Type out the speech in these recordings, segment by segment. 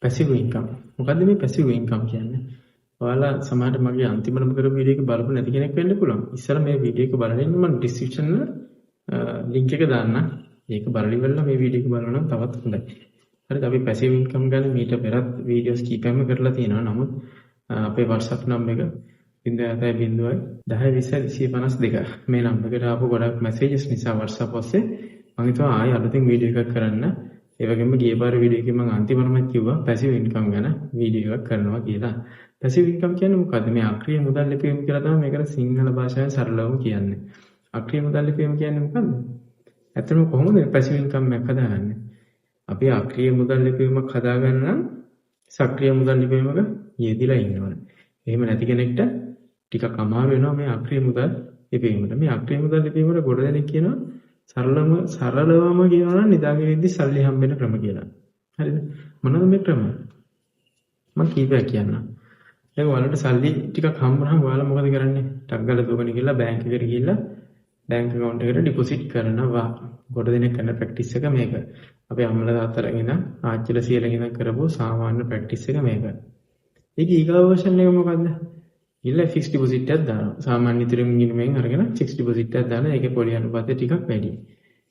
Passive income. මොකද්ද මේ passive income කියන්නේ? ඔයාලා සමහරට මගේ අන්තිමටම කරපු වීඩියෝ එක බලපු නැති කෙනෙක් වෙන්න පුළුවන්. ඉස්සෙල්ලා මේ වීඩියෝ එක බලලා ඉන්න මම ඩිස්ක්‍රිප්ෂන් වල ලින්ක් එක දාන්න. ඒක බලලා ඉවරලා මේ වීඩියෝ එක බලනවා නම් තවත් හොඳයි. හරිද? අපි පැසිව් ඉන්කම් ගැන මීට පෙරත් වීඩියෝස් කීපයක්ම කරලා තියෙනවා. නමුත් අපේ WhatsApp නම්බර් එක 0.10.20.252 මේ නම්බර් එකට ආපු ගොඩක් මැසේජස් නිසා WhatsApp ඔස්සේ මම හිතුවා ආයෙ අලුතින් වීඩියෝ එකක් කරන්න. ඒ වගේම ගිය පාර වීඩියෝ එකේ මම අන්තිමටම කිව්වා පැසිව් ඉන්කම් ගැන වීඩියෝ එකක් කරනවා කියලා. පැසිව් ඉන්කම් කියන්නේ මොකද්ද? මේ අක්‍රීය මුදල් ලිපීම කියලා තමයි මේකට සිංහල භාෂාවෙන් සරලවම කියන්නේ. අක්‍රීය මුදල් ලිපීම කියන්නේ මොකද්ද? ඇත්තටම කොහොමද පැසිව් ඉන්කම් එකක් හදාගන්නේ? අපි අක්‍රීය මුදල් ලිපීමක් හදාගන්න නම් සක්‍රීය මුදල් ලිපීමක යෙදිලා ඉන්න ඕනේ. එහෙම නැති කෙනෙක්ට ටිකක් අමාරු වෙනවා මේ අක්‍රීය මුදල් ලිපීමට. මේ අක්‍රීය මුදල් ලිපීමට ගොඩ දෙනෙක් කියනවා සරලවම කියනවා නම් නිදාගෙන ඉඳි සල්ලි හම්බෙන ක්‍රම කියලා. හරිද? මොනවද මේ ක්‍රම? මම කීපයක් කියන්නම්. දැන් ඔයාලට සල්ලි ටිකක් හම්බුනහම ඔයාලා මොකද කරන්නේ? ටක් ගාලා දුවගෙන ගිහලා බැංක් එකට ගිහලා බැංක් account එකට ඩිපොසිට් කරනවා. ගොඩ දෙනෙක් කරන ප්‍රැක්ටිස් එක මේක. අපේ අම්මලා තාත්තලා ඉඳන් ආච්චිලා සීයලා ඉඳන් කරපුව සාමාන්‍ය ප්‍රැක්ටිස් එක මේක. ඒක ඊගාව version එක මොකද්ද? ඊළඟ ෆික්ස් ඩිපොසිට් එකක් දානවා. සාමාන්‍ය ඉතිරිම ගිණුමෙන් අරගෙන ෆික්ස් ඩිපොසිට් එකක් දානවා. ඒකේ පොලි අනුපාතය ටිකක් වැඩි.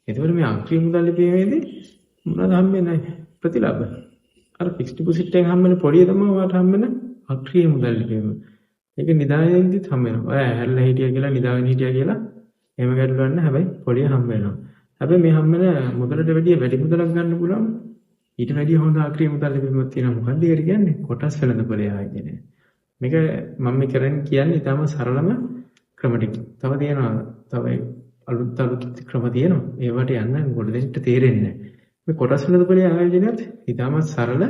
එතකොට මේ අක්‍රීය මුදල් ලිපීමේදී මොනවද හම්බෙන්නේ? ප්‍රතිලාභ. අර ෆික්ස් ඩිපොසිට් එකෙන් හම්බෙන පොලිය තමයි ඔයාලට හම්බෙන අක්‍රීය මුදල් ලිපීම. ඒක නිදාගෙනදිත් හම්බ වෙනවා. ඔයා ඇහැරලා හිටියා කියලා නිදාගෙන හිටියා කියලා එහෙම ගැටලුවක් නැහැ. හැබැයි පොලිය හම්බ වෙනවා. හැබැයි මේ හම්බෙන මුදලට වැඩි මුදලක් ගන්න පුළුවන්. ඊට වැඩිය හොඳ අක්‍රීය මුදල් ලිපීමක් තියෙනවා. මොකක්ද ඒකට කියන්නේ? කොටස් වෙළඳපොලේ ආයතනය. මේක මම කියන්නේ ඊටම සරලම ක්‍රම ටික. තව තියෙනවා. තව අලුත් ක්‍රම තියෙනවා. ඒවට යන්න ගොඩ දෙන්නට තේරෙන්නේ නැහැ. මේ කොටස් වෙළඳපොලේ ආයෝජනයත් ඊටම සරල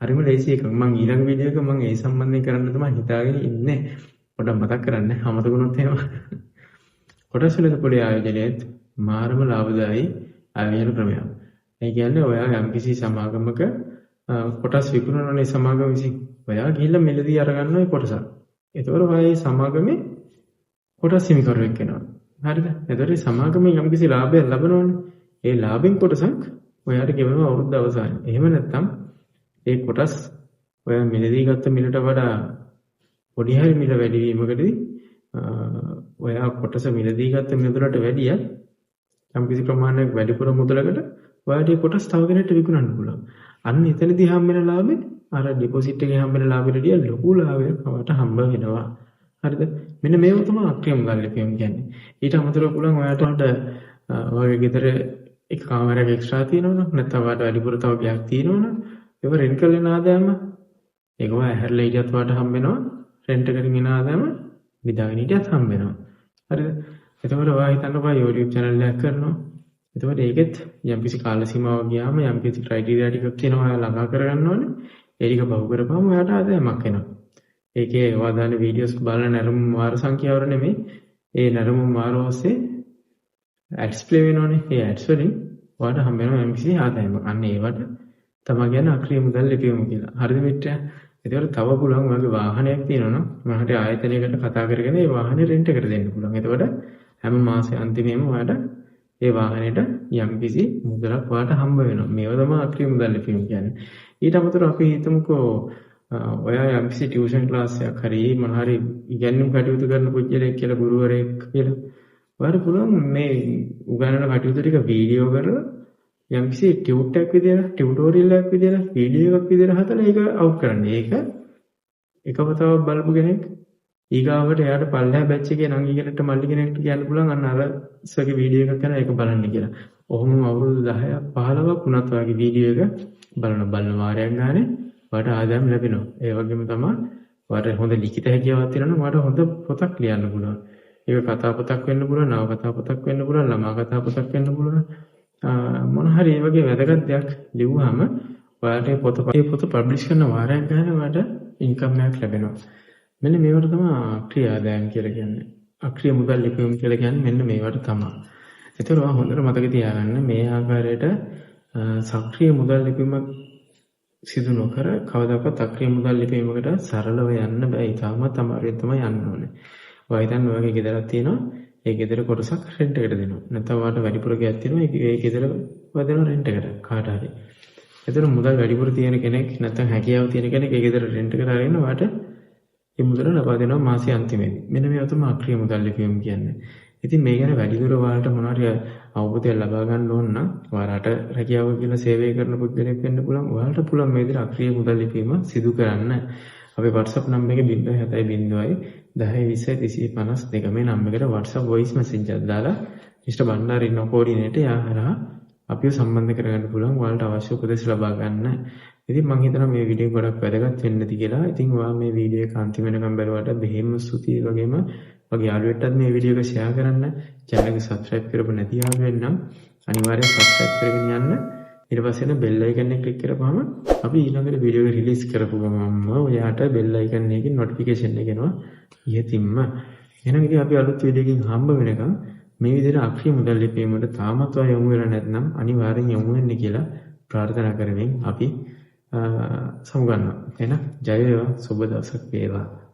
හරිම ලේසි එකක්. මම ඊළඟ වීඩියෝ එක මම ඒ සම්බන්ධයෙන් කරන්න තමයි හිතාගෙන ඉන්නේ. පොඩ්ඩක් මතක් කරන්න අමතකුනොත් එහෙම. කොටස් වෙළඳපොලේ ආයෝජනයේත් මාරම ලාභදායී ආයෝජන ක්‍රමයක්. ඒ කියන්නේ ඔයා යම්කිසි සමාගමක කොටස් විකුණනනේ සමාගම විසින්. ඔයා ගිහිල්ලා මෙලදී අරගන්න ඔය කොටසක්. එතකොට ඔයා මේ සමාගමේ කොටස් හිමිකරුවෙක් වෙනවා. හරිද? එතකොට සමාගමේ යම්කිසි ලාභයක් ලබනවනේ. ඒ ලාභෙන් කොටසක් ඔයාට ගෙවනවා අවුරුද්ද අවසානයේ. එහෙම නැත්නම් ඒ කොටස් ඔයා මිලදී ගත්ත මිලට වඩා පොඩි හරි මිල වැඩි වීමකදී ඔයා කොටස මිලදී ගත්ත මිලට වැඩිය යම්කිසි ප්‍රමාණයක් වැඩිපුර මුදලකට ඔයාට ඒ කොටස් තව කෙනෙක්ට විකුණන්න පුළුවන්. අන්න එතනදී හම්බෙන ලාභේ අර ඩිපොසිට් එකේ හම්බෙන ලාභෙට වඩා ලොකු ලාභයක් ඔයාට හම්බ වෙනවා. හරිද? මෙන්න මේව තමයි අක්‍රීය මුදල් ලිපීම කියන්නේ. ඊට අමතරව පුළුවන් ඔයාට ඔයාගේ ගෙදර එක කාමරයක් එක්ස්ට්‍රා තියෙනවනම් නැත්නම් ඔයාට වැඩිපුර තව ගයක් තියෙනවනම් ඒක රෙන්ට් කරගෙන ආදායම ඒක ඔයා ඇහැරලා හිටියත් ඔයාට හම්බ වෙනවා. රෙන්ට් එකකින් එන ආදායම නිදාගෙන හිටියත් හම්බ වෙනවා. හරිද? එතකොට ඔයා හිතන්නකෝ YouTube channel එකක් කරනවා. එතකොට ඒකෙත් යම්කිසි කාල සීමාවක් ගියාම යම්කිසි ක්‍රයිටීරියා ටිකක් තියෙනවා ඔයා ළඟා කරගන්න ඕනේ. ඒ ටික බහු කරපුවම ඔයාට ආදායමක් එනවා. ඒකේ ඔයා දාන වීඩියෝස් බලන නැරඹුම් වාර සංඛ්‍යාවර නෙමෙයි. ඒ නැරඹුම් වාර ඔස්සේ ඇඩ්ස් ප්ලේ වෙනවනේ. ඒ ඇඩ්ස් වලින් ඔයාට හම්බ වෙනවා යම්කිසි ආදායමක්. අන්න ඒවට තමයි කියන්නේ අක්‍රීය මුදල් ලිපීම කියලා. හරිද මිත්‍රයා? ඒතකොට තව පුළුවන් ඔයාගේ වාහනයක් තියෙනවා නම් මහට ආයතනයකට කතා කරගෙන ඒ වාහනේ රෙන්ට් එකට දෙන්න පුළුවන්. එතකොට හැම මාසේ අන්තිමේම ඔයාට ඒ වාහනේට යම්කිසි මුදලක් ඔයාට හම්බ වෙනවා. මේව තමයි අක්‍රීය මුදල් ලිපීම කියන්නේ. ඊට අමතරව අපි හිතමුකෝ ඔයා යම්කිසි ටියුෂන් ක්ලාස් එකක් හරි මොන හරි ඉගෙනුම් කටයුතු කරන පුද්ගලයෙක් කියලා ගුරුවරයෙක් කියලා ඔයාට පුළුවන් මේ උගන්වන කටයුතු ටික වීඩියෝ කරලා යම්කිසි ටියුටෝරියල් එකක් විදියට වීඩියෝ එකක් විදියට හදලා ඒක අවුට් කරන්න. ඒක එකවතාවක් බලපු කෙනෙක් ඊගාවට එයාට පල්ලෙහා බැච් එකේ නංගි කෙනෙක්ට මල්ලි කෙනෙක්ට කියන්න පුළුවන් අන්න අර ඉස්සරගේ වීඩියෝ එකක් කරන ඒක බලන්න කියලා. ඔහොම අවුරුදු 10ක් 15ක් වුණත් ඔයාගේ වීඩියෝ එක බලන වාරයක් ගානේ ඔයාට ආදායම් ලැබෙනවා. ඒ වගේම තමයි ඔයාට හොඳ ලිඛිත හැකියාවක් තියෙනවා නම් ඔයාට හොඳ පොතක් ලියන්න පුළුවන්. ඒක කතා පොතක් වෙන්න පුළුවන්, නව කතා පොතක් වෙන්න පුළුවන්, ළමා කතා පොතක් වෙන්න පුළුවන්. මොන හරි මේ වගේ වැදගත් දෙයක් ලිව්වහම ඔයාට ඒ පොත පබ්ලිෂ් කරන වාරයක් ගානේ ඔයාට ඉන්කම් එකක් ලැබෙනවා. මෙන්න මේවට තමයි අක්‍රීය ආදායම් කියලා කියන්නේ. අක්‍රීය මුදල් ලිපීම කියලා කියන්නේ මෙන්න මේවට තමයි. ඒතර ඔයා හොඳට මතක තියාගන්න මේ ආකාරයට සක්‍රීය මුදල් ලිපීමක් සිදු නොකර කවදාකවත් අක්‍රීය මුදල් ලිපීමකට සරලව යන්න බෑ. ඊටමත් අමාරුවෙන් තමයි යන්න ඕනේ. ඔයා හිතන්න ඔයගේ ගෙදරක් තියෙනවා. ඒ ගෙදර කොටසක් රෙන්ට් එකට දෙනවා. නැත්නම් ඔයාට වැඩිපුර ගයක් තියෙනවා. ඒ ගෙදර ඔයා දෙනවා රෙන්ට් එකට කාට හරි. එතන මුදල් වැඩිපුර තියෙන කෙනෙක් නැත්නම් හැකියාව තියෙන කෙනෙක් ඒ ගෙදර රෙන්ට් එකට අරගෙන ඔයාට ඒ මුදල ලබා දෙනවා මාසයේ අන්තිමේදී. මෙන්න මේවා තමයි අක්‍රීය මුදල් ලිපියම් කියන්නේ. ඉතින් මේ ගැන වැඩිදුර ඔයාලට මොනවාරි අවබෝධයක් ලබා ගන්න ඕන නම් ඔයාලට රැකියාව කියලා සේවය කරන පුද්ගලයෙක් වෙන්න පුළුවන්. ඔයාලට පුළුවන් මේ විදිහට අක්‍රීය මුදල් ලිපියම සිදු කරන්න. අපේ WhatsApp නම්බර එක 070 මේ නම්බර එකට WhatsApp voice message එකක් දාලා මිස්ටර් බණ්ඩාර ඉන්න කෝඩිනේටර් යාහරහා අපිව සම්බන්ධ කරගන්න පුළුවන්. ඔයාලට අවශ්‍ය උපදෙස් ලබා ගන්න. ඉතින් මම හිතනවා මේ වීඩියෝ ගොඩක් වැදගත් වෙන්න ඇති කියලා. ඉතින් ඔයා මේ වීඩියෝ එක අන්තිම වෙනකම් බලුවාට බෙහෙම ස්තුතියි. වගේම වගේ යාළුවෙක්ටත් මේ වීඩියෝ එක ෂෙයා කරන්න. channel එක subscribe කරපො නැති යාළුවෙක් නම් අනිවාර්යෙන් subscribe කරගෙන යන්න. ඊට පස්සේ බෙල් අයිකන් එක ක්ලික් කරපුවම අපි ඊළඟට වීඩියෝ එක රිලීස් කරපු ගමන්ම ඔයාට බෙල් අයිකන් එකකින් notification එක එනවා ඉහතින්ම. එහෙනම් ඉතින් අපි අලුත් වීඩියෝ එකකින් හම්බ වෙනකම් මේ විදිහට අක්‍රීය මුදල් ලිපීම වලට තාමත් ඔයා යොමු වෙලා නැත්නම් අනිවාර්යෙන් යොමු වෙන්න කියලා ප්‍රාර්ථනා කරමින් අපි සමුගන්නවා. එහෙනම් ජය වේවා, සුබ දවසක් වේවා.